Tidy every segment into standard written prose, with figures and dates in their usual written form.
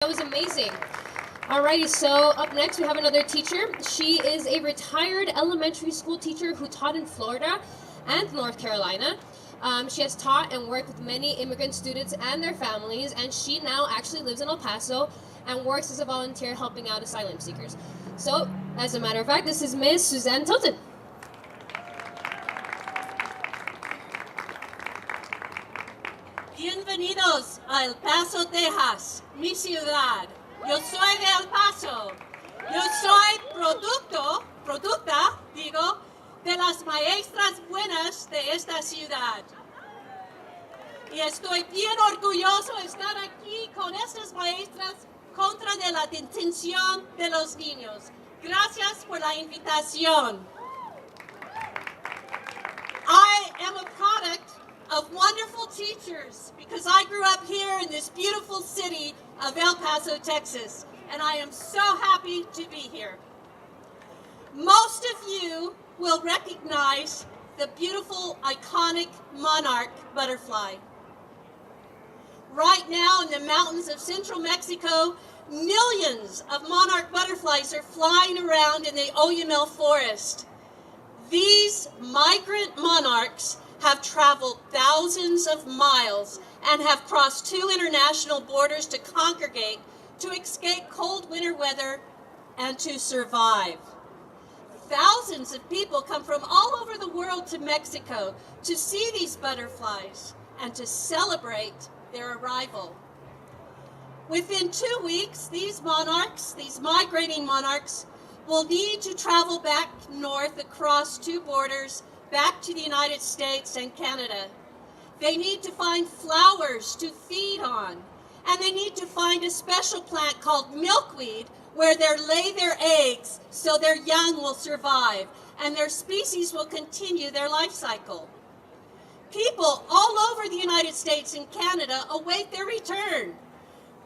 That was amazing. Alrighty, so up next we have another teacher. She is a retired elementary school teacher who taught in Florida and North Carolina. She has taught and worked with many immigrant students and their families, and she now actually lives in El Paso and works as a volunteer helping out asylum seekers. So, as a matter of fact, this is Ms. Suzanne Tilton. Bienvenidos a El Paso, Texas, mi ciudad. Yo soy de El Paso. Yo soy producta, de las maestras buenas de esta ciudad. Y estoy bien orgulloso de estar aquí con estas maestras contra de la detención de los niños. Gracias por la invitación. I am a product of wonderful teachers because I grew up here in this beautiful city of El Paso, Texas, and I am so happy to be here. Most of you will recognize the beautiful, iconic monarch butterfly. Right now in the mountains of central Mexico, millions of monarch butterflies are flying around in the Oyamel forest. These migrant monarchs have traveled thousands of miles and have crossed 2 international borders to congregate, to escape cold winter weather, and to survive. Thousands of people come from all over the world to Mexico to see these butterflies and to celebrate their arrival. Within 2 weeks, these monarchs, these migrating monarchs, will need to travel back north across 2 borders back to the United States and Canada. They need to find flowers to feed on, and they need to find a special plant called milkweed where they lay their eggs so their young will survive and their species will continue their life cycle. People all over the United States and Canada await their return.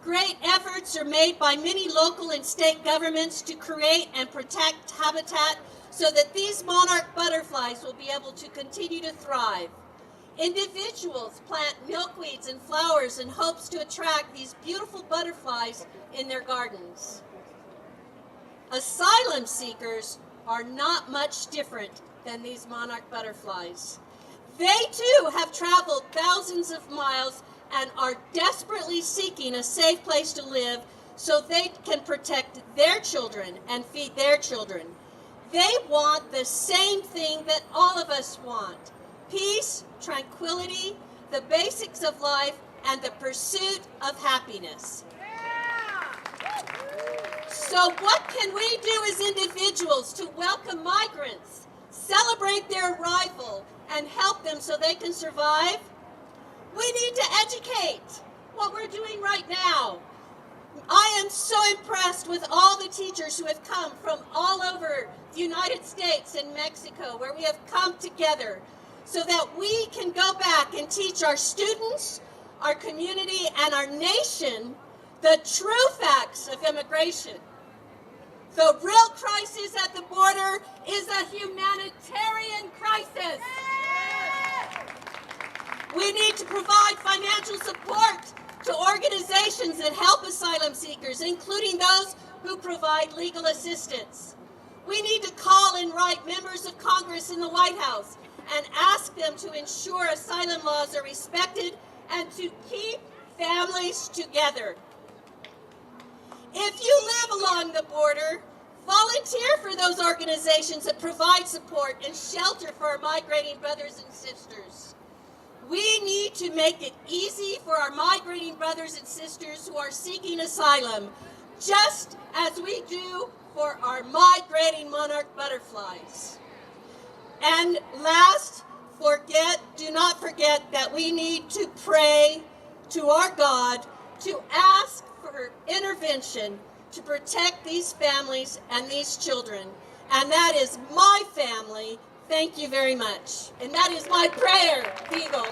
Great efforts are made by many local and state governments to create and protect habitat so that these monarch butterflies will be able to continue to thrive. Individuals plant milkweeds and flowers in hopes to attract these beautiful butterflies in their gardens. Asylum seekers are not much different than these monarch butterflies. They too have traveled thousands of miles and are desperately seeking a safe place to live so they can protect their children and feed their children. They want the same thing that all of us want: peace, tranquility, the basics of life, and the pursuit of happiness. So what can we do as individuals to welcome migrants, celebrate their arrival, and help them so they can survive? We need to educate, what we're doing right now. I am so impressed with all the teachers who have come from all over the United States and Mexico, where we have come together so that we can go back and teach our students, our community, and our nation the true facts of immigration. The real crisis at the border is a humanitarian crisis. We need to provide financial support to organizations that help asylum seekers, including those who provide legal assistance. We need to call and write members of Congress in the White House and ask them to ensure asylum laws are respected and to keep families together. If you live along the border, volunteer for those organizations that provide support and shelter for our migrating brothers and sisters. We need to make it easy for our migrating brothers and sisters who are seeking asylum, just as we do for our migrating monarch butterflies. And last, do not forget that we need to pray to our God to ask for intervention to protect these families and these children. And that is my family. Thank you very much. And that is my prayer, Eagle.